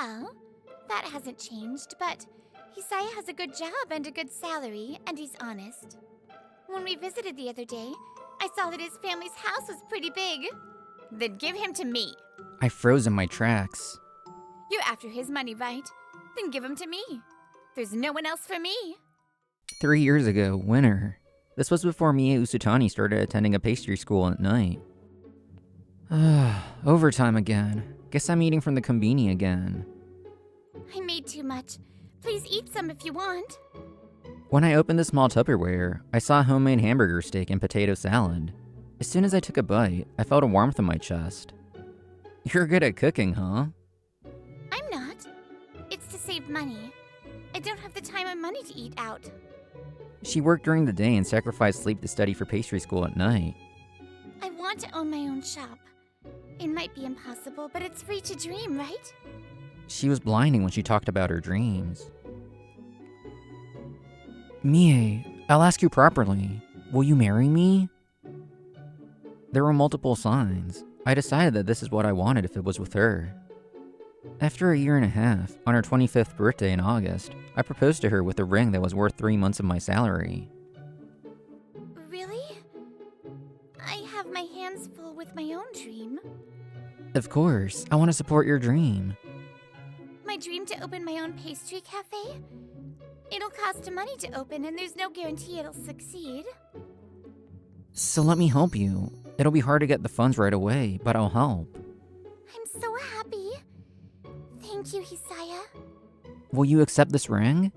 Well, that hasn't changed, but Hisaya has a good job and a good salary, and he's honest. When we visited the other day, I saw that his family's house was pretty big. Then give him to me. I froze in my tracks. You're after his money, right? Then give him to me. There's no one else for me. 3 years ago, winter. This was before Mie Usutani started attending a pastry school at night. Overtime again. Guess I'm eating from the kombini again. I made too much. Please eat some if you want. When I opened the small Tupperware, I saw a homemade hamburger steak and potato salad. As soon as I took a bite, I felt a warmth in my chest. You're good at cooking, huh? I'm not. It's to save money. I don't have the time or money to eat out. She worked during the day and sacrificed sleep to study for pastry school at night. I want to own my own shop. It might be impossible, but it's free to dream, right? She was blinding when she talked about her dreams. Mie, I'll ask you properly. Will you marry me? There were multiple signs. I decided that this is what I wanted if it was with her. After a year and a half, on her 25th birthday in August, I proposed to her with a ring that was worth 3 months of my salary. Really? I have my hands full with my own dream. Of course, I want to support your dream. My dream to open my own pastry cafe? It'll cost money to open, and there's no guarantee it'll succeed. So let me help you. It'll be hard to get the funds right away, but I'll help. I'm so happy. Thank you, Hisaya. Will you accept this ring?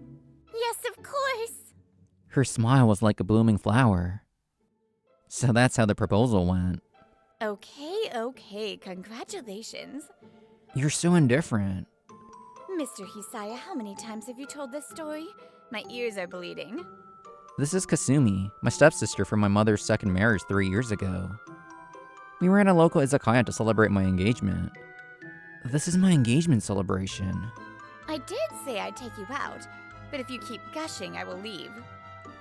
Yes, of course. Her smile was like a blooming flower. So that's how the proposal went. Okay, congratulations. You're so indifferent. Mr. Hisaya, how many times have you told this story? My ears are bleeding. This is Kasumi, my stepsister from my mother's second marriage 3 years ago. We were at a local izakaya to celebrate my engagement. This is my engagement celebration. I did say I'd take you out, but if you keep gushing, I will leave.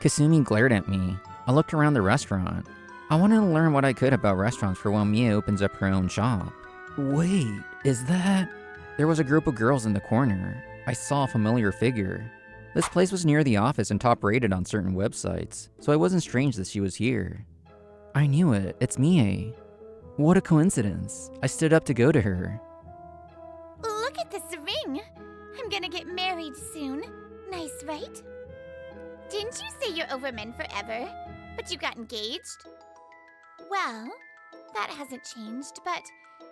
Kasumi glared at me. I looked around the restaurant. I wanted to learn what I could about restaurants for when Mie opens up her own shop. Wait, is that... There was a group of girls in the corner. I saw a familiar figure. This place was near the office and top rated on certain websites, so it wasn't strange that she was here. I knew it, it's Mie. What a coincidence. I stood up to go to her. Look at this ring. I'm gonna get married soon. Nice, right? Didn't you say you're over men forever, but you got engaged? Well, that hasn't changed, but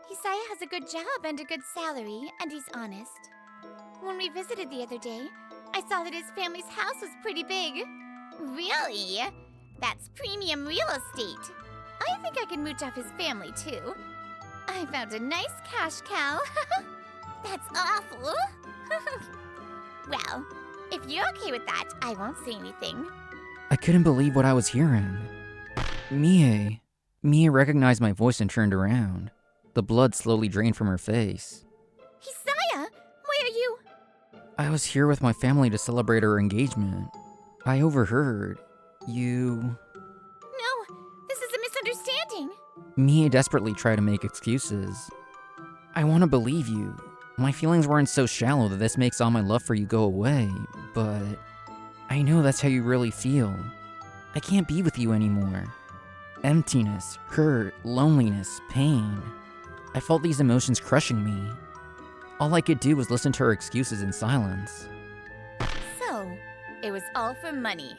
Hisaya has a good job and a good salary, and he's honest. When we visited the other day, I saw that his family's house was pretty big. Really? That's premium real estate. I think I can mooch off his family, too. I found a nice cash cow. That's awful. Well, if you're okay with that, I won't say anything. I couldn't believe what I was hearing. Mie. Mie recognized my voice and turned around. The blood slowly drained from her face. Hisaya, why are you? I was here with my family to celebrate our engagement. I overheard. You... No, this is a misunderstanding. Mie desperately tried to make excuses. I want to believe you. My feelings weren't so shallow that this makes all my love for you go away, but... I know that's how you really feel. I can't be with you anymore. Emptiness, hurt, loneliness, pain. I felt these emotions crushing me. All I could do was listen to her excuses in silence. So, it was all for money.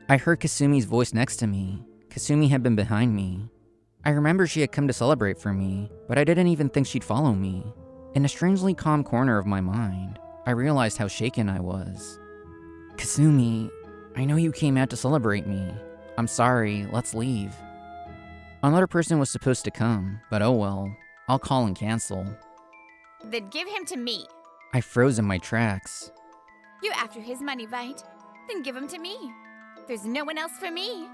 I heard Kasumi's voice next to me. Kasumi had been behind me. I remember she had come to celebrate for me, but I didn't even think she'd follow me. In a strangely calm corner of my mind, I realized how shaken I was. Kasumi, I know you came out to celebrate me. I'm sorry, let's leave. Another person was supposed to come, but oh well. I'll call and cancel. Then give him to me. I froze in my tracks. You're after his money, right? Then give him to me. There's no one else for me.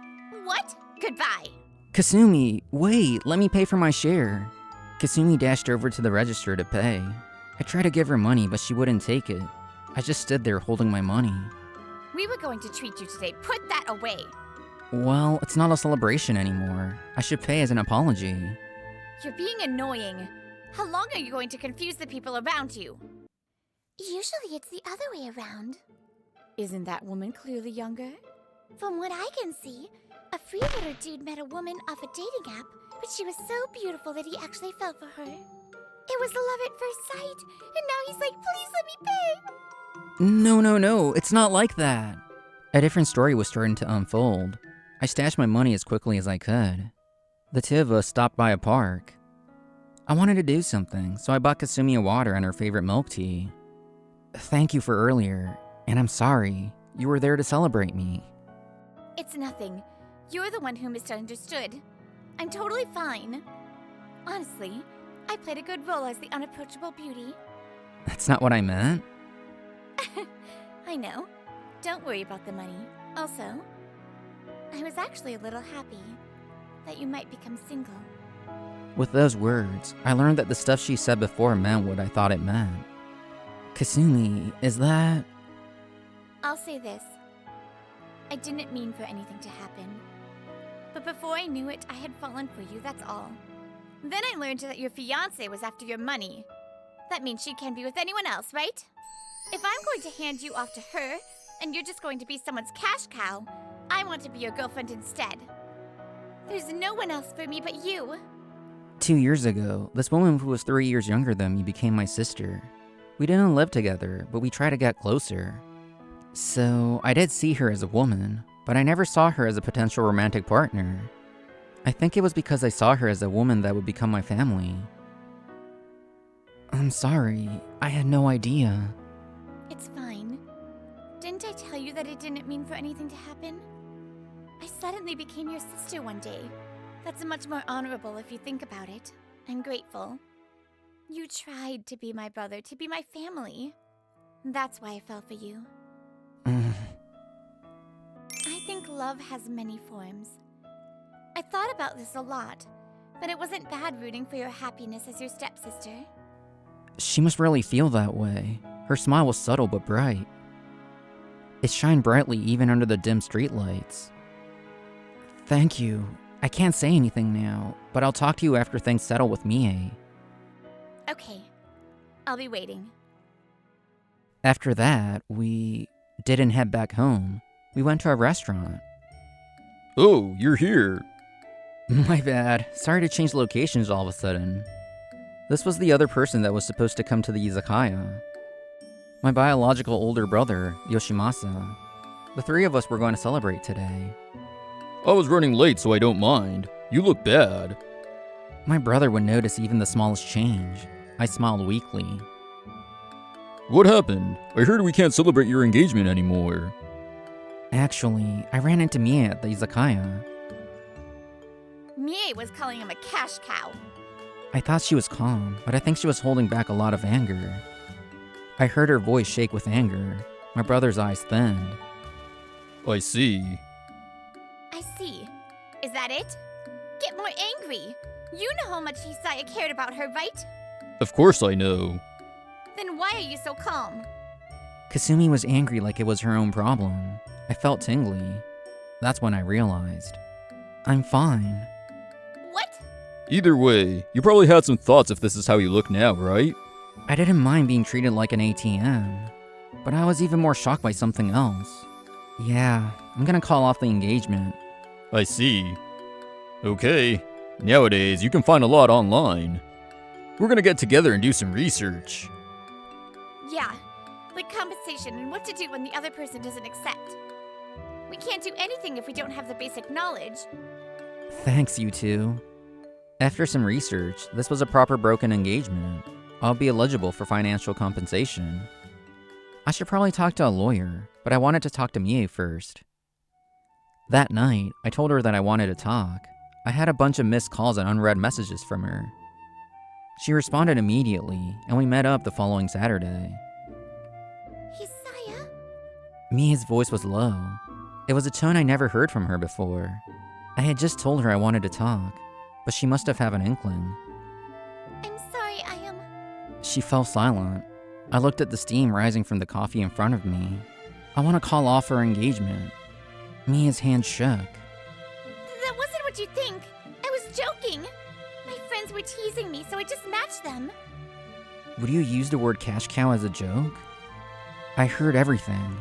What? Goodbye. Kasumi, wait, let me pay for my share. Kasumi dashed over to the register to pay. I tried to give her money, but she wouldn't take it. I just stood there holding my money. We were going to treat you today. Put that away. Well, it's not a celebration anymore. I should pay as an apology. You're being annoying. How long are you going to confuse the people around you? Usually it's the other way around. Isn't that woman clearly younger? From what I can see, a freeloader dude met a woman off a dating app, but she was so beautiful that he actually fell for her. It was love at first sight, and now he's like, please let me pay. No, it's not like that. A different story was starting to unfold. I stashed my money as quickly as I could. The two of us stopped by a park. I wanted to do something, so I bought Kasumi a water and her favorite milk tea. Thank you for earlier, and I'm sorry. You were there to celebrate me. It's nothing. You're the one who misunderstood. I'm totally fine. Honestly, I played a good role as the unapproachable beauty. That's not what I meant. I know. Don't worry about the money. Also, I was actually a little happy that you might become single. With those words, I learned that the stuff she said before meant what I thought it meant. Kasumi, is that... I'll say this. I didn't mean for anything to happen. But before I knew it, I had fallen for you, that's all. Then I learned that your fiancé was after your money. That means she can be with anyone else, right? If I'm going to hand you off to her, and you're just going to be someone's cash cow, I want to be your girlfriend instead. There's no one else for me but you. 2 years ago, this woman who was 3 years younger than me became my sister. We didn't live together, but we tried to get closer. So, I did see her as a woman, but I never saw her as a potential romantic partner. I think it was because I saw her as a woman that would become my family. I'm sorry, I had no idea. It's fine. Didn't I tell you that it didn't mean for anything to happen? I suddenly became your sister one day. That's much more honorable if you think about it. I'm grateful. You tried to be my brother, to be my family. That's why I fell for you. I think love has many forms. I thought about this a lot, but it wasn't bad rooting for your happiness as your stepsister. She must really feel that way. Her smile was subtle but bright. It shined brightly even under the dim streetlights. Thank you. I can't say anything now, but I'll talk to you after things settle with Mie. Okay. I'll be waiting. After that, we didn't head back home. We went to a restaurant. Oh, you're here. My bad. Sorry to change locations all of a sudden. This was the other person that was supposed to come to the izakaya. My biological older brother, Yoshimasa. The three of us were going to celebrate today. I was running late, so I don't mind. You look bad. My brother would notice even the smallest change. I smiled weakly. What happened? I heard we can't celebrate your engagement anymore. Actually, I ran into Mie at the izakaya. Mie was calling him a cash cow. I thought she was calm, but I think she was holding back a lot of anger. I heard her voice shake with anger. My brother's eyes thinned. I see. I see. Is that it? Get more angry. You know how much Hisaya cared about her, right? Of course I know. Then why are you so calm? Kasumi was angry like it was her own problem. I felt tingly. That's when I realized. I'm fine. What? Either way, you probably had some thoughts if this is how you look now, right? I didn't mind being treated like an ATM, but I was even more shocked by something else. Yeah, I'm gonna call off the engagement. I see. Okay. Nowadays, you can find a lot online. We're gonna get together and do some research. Yeah, like compensation and what to do when the other person doesn't accept. We can't do anything if we don't have the basic knowledge. Thanks, you two. After some research, this was a proper broken engagement. I'll be eligible for financial compensation. I should probably talk to a lawyer, but I wanted to talk to Mie first. That night, I told her that I wanted to talk. I had a bunch of missed calls and unread messages from her. She responded immediately, and we met up the following Saturday. Hisaya? Mia's voice was low. It was a tone I never heard from her before. I had just told her I wanted to talk, but she must have had an inkling. I'm sorry, I am... She fell silent. I looked at the steam rising from the coffee in front of me. I want to call off our engagement. Mia's hand shook. That wasn't what you think. I was joking. My friends were teasing me, so I just matched them. Would you use the word cash cow as a joke? I heard everything.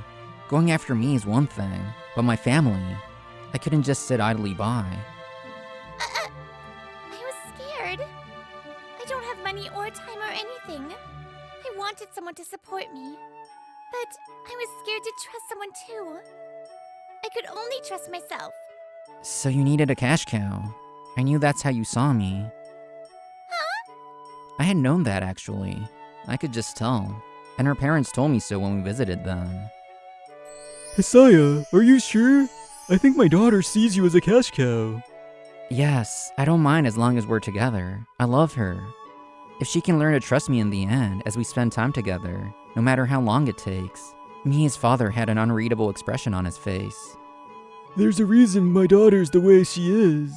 Going after me is one thing, but my family, I couldn't just sit idly by. I was scared. I don't have money or time or anything. I wanted someone to support me. But I was scared to trust someone too. I could only trust myself. So you needed a cash cow. I knew that's how you saw me. Huh? I had known that, actually. I could just tell. And her parents told me so when we visited them. Hisaya, are you sure? I think my daughter sees you as a cash cow. Yes, I don't mind as long as we're together. I love her. If she can learn to trust me in the end as we spend time together, no matter how long it takes. Mia's father had an unreadable expression on his face. There's a reason my daughter's the way she is.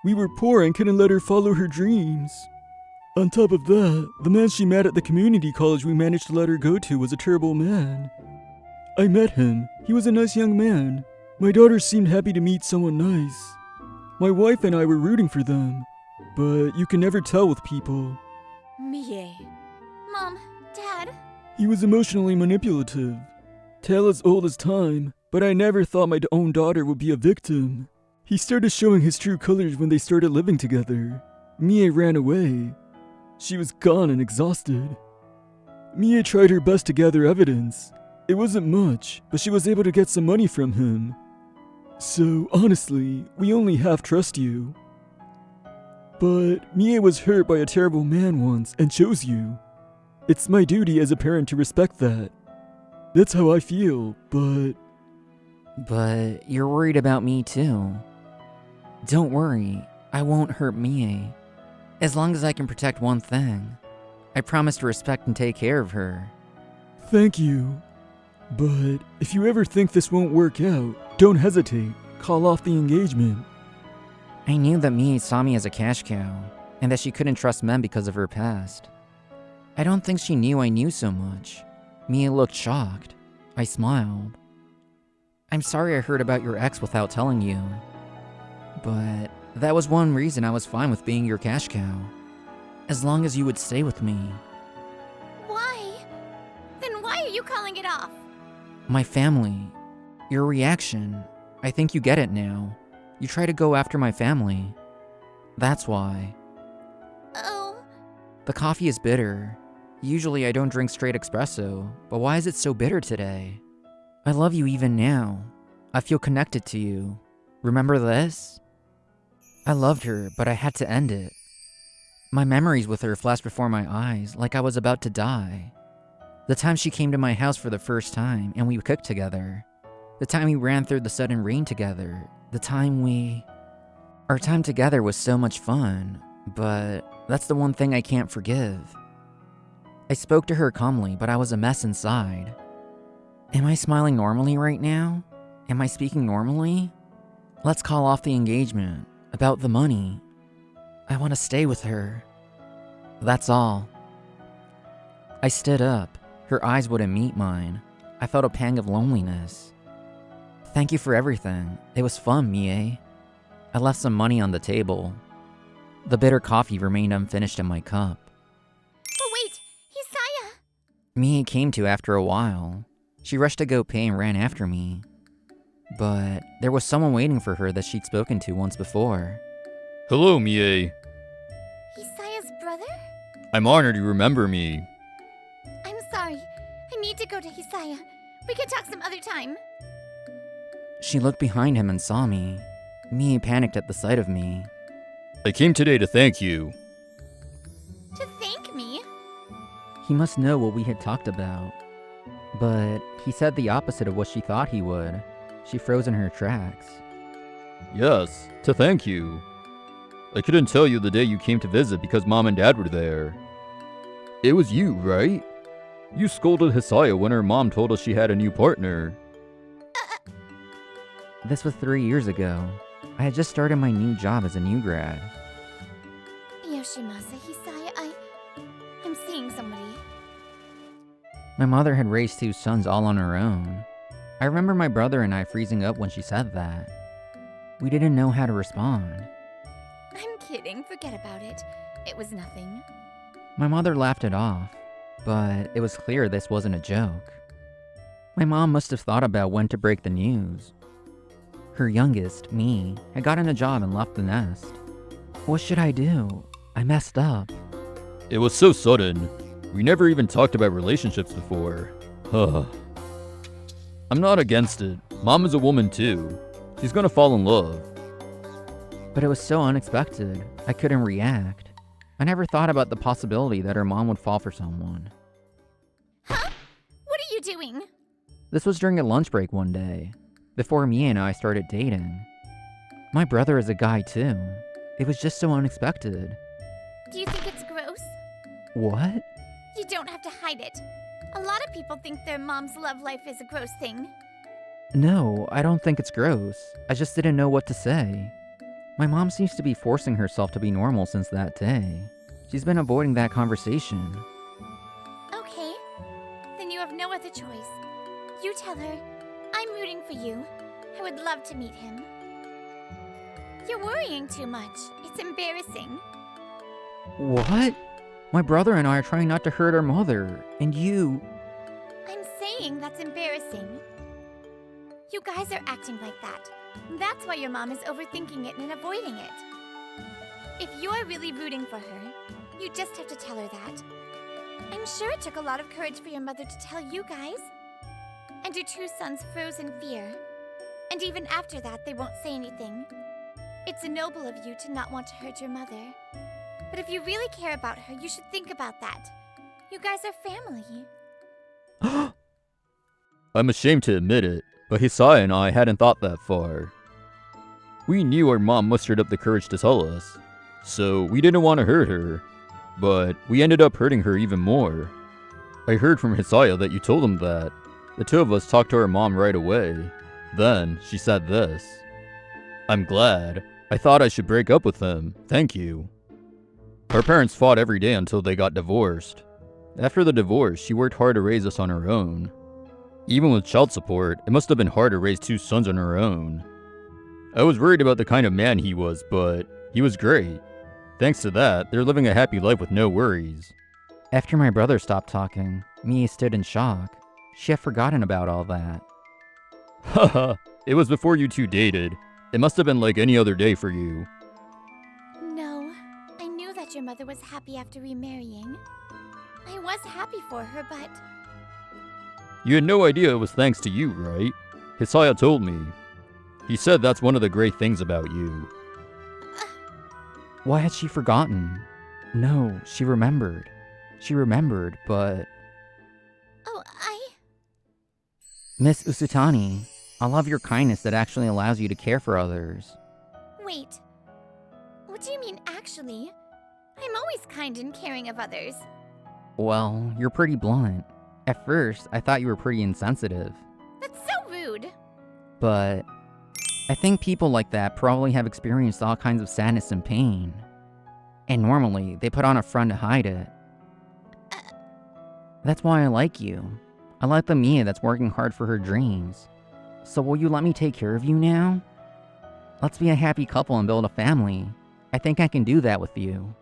We were poor and couldn't let her follow her dreams. On top of that, the man she met at the community college we managed to let her go to was a terrible man. I met him. He was a nice young man. My daughter seemed happy to meet someone nice. My wife and I were rooting for them. But you can never tell with people. Mie. Mom, Dad. He was emotionally manipulative. Tale as old as time, but I never thought my own daughter would be a victim. He started showing his true colors when they started living together. Mie ran away. She was gone and exhausted. Mie tried her best to gather evidence. It wasn't much, but she was able to get some money from him. So, honestly, we only half trust you. But Mie was hurt by a terrible man once and chose you. It's my duty as a parent to respect that. That's how I feel, but... But you're worried about me too. Don't worry, I won't hurt Mie. As long as I can protect one thing. I promise to respect and take care of her. Thank you. But if you ever think this won't work out, don't hesitate. Call off the engagement. I knew that Mie saw me as a cash cow, and that she couldn't trust men because of her past. I don't think she knew I knew so much. Mie looked shocked. I smiled. I'm sorry I heard about your ex without telling you. But that was one reason I was fine with being your cash cow. As long as you would stay with me. Why? Then why are you calling it off? My family. Your reaction. I think you get it now. You try to go after my family. That's why. Oh. The coffee is bitter. Usually I don't drink straight espresso, but why is it so bitter today? I love you even now. I feel connected to you. Remember this? I loved her, but I had to end it. My memories with her flashed before my eyes like I was about to die. The time she came to my house for the first time and we cooked together. The time we ran through the sudden rain together. The time Our time together was so much fun, but that's the one thing I can't forgive. I spoke to her calmly, but I was a mess inside. Am I smiling normally right now? Am I speaking normally? Let's call off the engagement. About the money. I want to stay with her. That's all. I stood up. Her eyes wouldn't meet mine. I felt a pang of loneliness. Thank you for everything. It was fun, Mie. I left some money on the table. The bitter coffee remained unfinished in my cup. Oh, wait! Hisaya! Mie came to after a while. She rushed to go pay and ran after me. But there was someone waiting for her that she'd spoken to once before. Hello, Mie. Hisaya's brother? I'm honored you remember me. I'm sorry. I need to go to Hisaya. We can talk some other time. She looked behind him and saw me. Mie panicked at the sight of me. I came today to thank you. To thank me? He must know what we had talked about. But he said the opposite of what she thought he would. She froze in her tracks. Yes, to thank you. I couldn't tell you the day you came to visit because Mom and Dad were there. It was you, right? You scolded Hisaya when her mom told us she had a new partner. This was 3 years ago. I had just started my new job as a new grad. Yoshimasa, Hisaya, I'm seeing somebody. My mother had raised 2 sons all on her own. I remember my brother and I freezing up when she said that. We didn't know how to respond. I'm kidding. Forget about it. It was nothing. My mother laughed it off, but it was clear this wasn't a joke. My mom must have thought about when to break the news. Her youngest, me, had gotten a job and left the nest. What should I do? I messed up. It was so sudden. We never even talked about relationships before. I'm not against it. Mom is a woman too. She's gonna fall in love. But it was so unexpected, I couldn't react. I never thought about the possibility that her mom would fall for someone. Huh? What are you doing? This was during a lunch break one day, before Mia and I started dating. My brother is a guy too. It was just so unexpected. Do you think it's gross? What? You don't have to hide it. A lot of people think their mom's love life is a gross thing. No, I don't think it's gross. I just didn't know what to say. My mom seems to be forcing herself to be normal since that day. She's been avoiding that conversation. Okay. Then you have no other choice. You tell her, I'm rooting for you. I would love to meet him. You're worrying too much. It's embarrassing. What? My brother and I are trying not to hurt our mother, and you... I'm saying that's embarrassing. You guys are acting like that. That's why your mom is overthinking it and avoiding it. If you are really rooting for her, you just have to tell her that. I'm sure it took a lot of courage for your mother to tell you guys. And your two sons froze in fear. And even after that, they won't say anything. It's noble of you to not want to hurt your mother. But if you really care about her, you should think about that. You guys are family. I'm ashamed to admit it, but Hisaya and I hadn't thought that far. We knew our mom mustered up the courage to tell us, so we didn't want to hurt her, but we ended up hurting her even more. I heard from Hisaya that you told him that. The two of us talked to our mom right away. Then she said this. I'm glad. I thought I should break up with him. Thank you. Our parents fought every day until they got divorced. After the divorce, she worked hard to raise us on her own. Even with child support, it must have been hard to raise two sons on her own. I was worried about the kind of man he was, but he was great. Thanks to that, they're living a happy life with no worries. After my brother stopped talking, Mia stood in shock. She had forgotten about all that. Haha, it was before you two dated. It must have been like any other day for you. No, I knew that your mother was happy after remarrying. I was happy for her, but... You had no idea it was thanks to you, right? Hisaya told me. He said that's one of the great things about you. Why had she forgotten? No, she remembered. She remembered, but... Oh, Miss Usutani, I love your kindness that actually allows you to care for others. Wait. What do you mean, actually? I'm always kind and caring of others. Well, you're pretty blunt. At first, I thought you were pretty insensitive. That's so rude. But I think people like that probably have experienced all kinds of sadness and pain. And normally, they put on a front to hide it. That's why I like you. I like the Mia that's working hard for her dreams. So will you let me take care of you now? Let's be a happy couple and build a family. I think I can do that with you.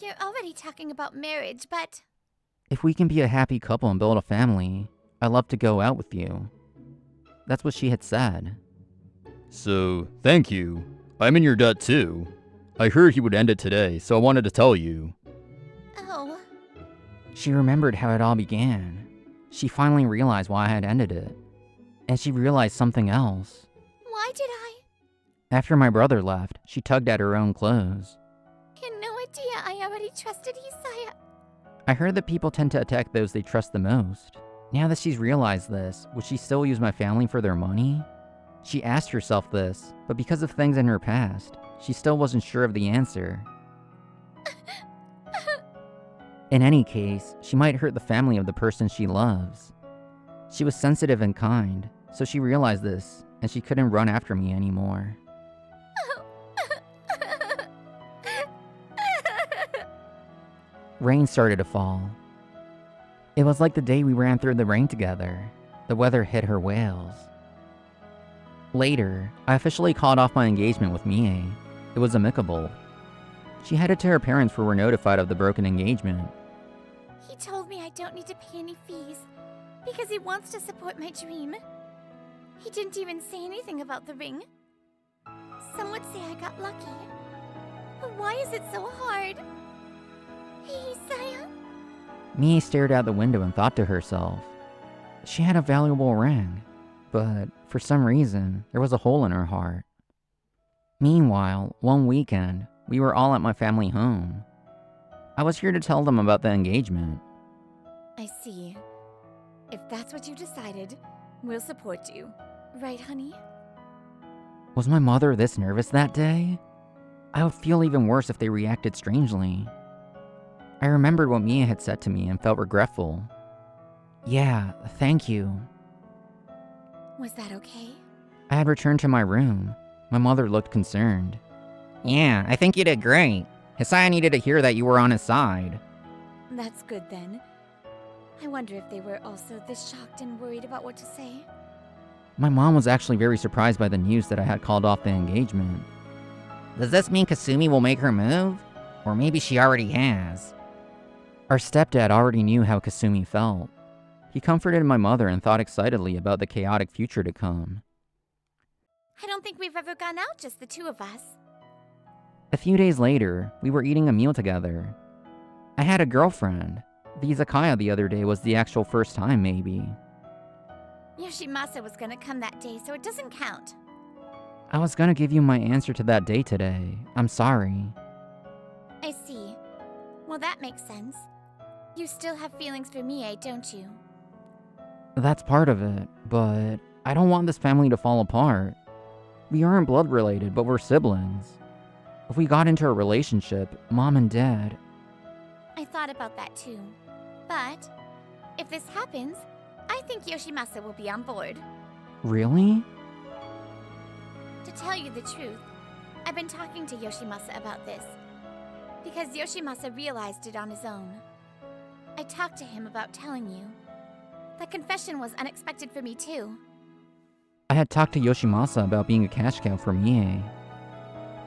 You're already talking about marriage, but... If we can be a happy couple and build a family, I'd love to go out with you. That's what she had said. So, thank you. I'm in your debt too. I heard he would end it today, so I wanted to tell you. Oh. She remembered how it all began. She finally realized why I had ended it. And she realized something else. Why did I? After my brother left, she tugged at her own clothes. I had no idea I already trusted Hisaya. I heard that people tend to attack those they trust the most. Now that she's realized this, would she still use my family for their money? She asked herself this, but because of things in her past, she still wasn't sure of the answer. In any case, she might hurt the family of the person she loves. She was sensitive and kind, so she realized this, and she couldn't run after me anymore. Rain started to fall. It was like the day we ran through the rain together. The weather hit her whales. Later, I officially called off my engagement with Mie. It was amicable. She headed to her parents who were notified of the broken engagement. He told me I don't need to pay any fees. Because he wants to support my dream. He didn't even say anything about the ring. Some would say I got lucky. But why is it so hard? Hey, Saya. Mie stared out the window and thought to herself. She had a valuable ring, but for some reason, there was a hole in her heart. Meanwhile, one weekend, we were all at my family home. I was here to tell them about the engagement. I see. If that's what you decided, we'll support you. Right, honey? Was my mother this nervous that day? I would feel even worse if they reacted strangely. I remembered what Mia had said to me and felt regretful. Yeah, thank you. Was that okay? I had returned to my room. My mother looked concerned. Yeah, I think you did great. Hisaya needed to hear that you were on his side. That's good then. I wonder if they were also this shocked and worried about what to say. My mom was actually very surprised by the news that I had called off the engagement. Does this mean Kasumi will make her move? Or maybe she already has. Our stepdad already knew how Kasumi felt. He comforted my mother and thought excitedly about the chaotic future to come. I don't think we've ever gone out, just the two of us. A few days later, we were eating a meal together. I had a girlfriend. The izakaya the other day was the actual first time, maybe. Yoshimasa was gonna come that day, so it doesn't count. I was gonna give you my answer to that day today. I'm sorry. I see. Well, that makes sense. You still have feelings for Mie, don't you? That's part of it, but I don't want this family to fall apart. We aren't blood related, but we're siblings. If we got into a relationship, Mom and Dad... I thought about that too. But, if this happens, I think Yoshimasa will be on board. Really? To tell you the truth, I've been talking to Yoshimasa about this. Because Yoshimasa realized it on his own. I talked to him about telling you. The confession was unexpected for me too. I had talked to Yoshimasa about being a cash cow for Mie.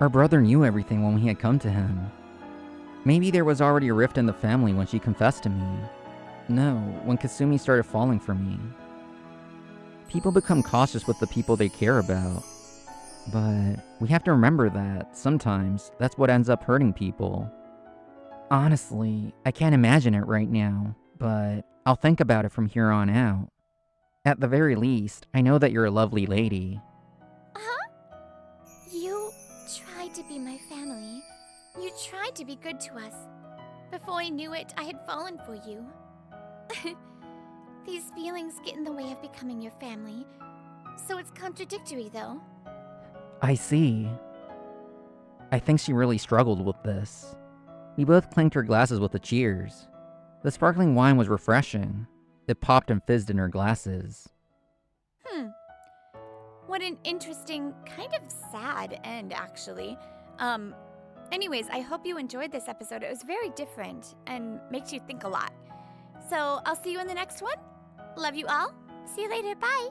Our brother knew everything when we had come to him. Maybe there was already a rift in the family when she confessed to me. No, when Kasumi started falling for me. People become cautious with the people they care about. But we have to remember that, sometimes, that's what ends up hurting people. Honestly, I can't imagine it right now, but I'll think about it from here on out. At the very least, I know that you're a lovely lady. Huh? You tried to be my family. You tried to be good to us. Before I knew it, I had fallen for you. These feelings get in the way of becoming your family. So it's contradictory, though. I see. I think she really struggled with this. We both clinked our glasses with the cheers. The sparkling wine was refreshing. It popped and fizzed in her glasses. What an interesting, kind of sad end, actually. Anyways, I hope you enjoyed this episode. It was very different and makes you think a lot. So I'll see you in the next one. Love you all. See you later, bye!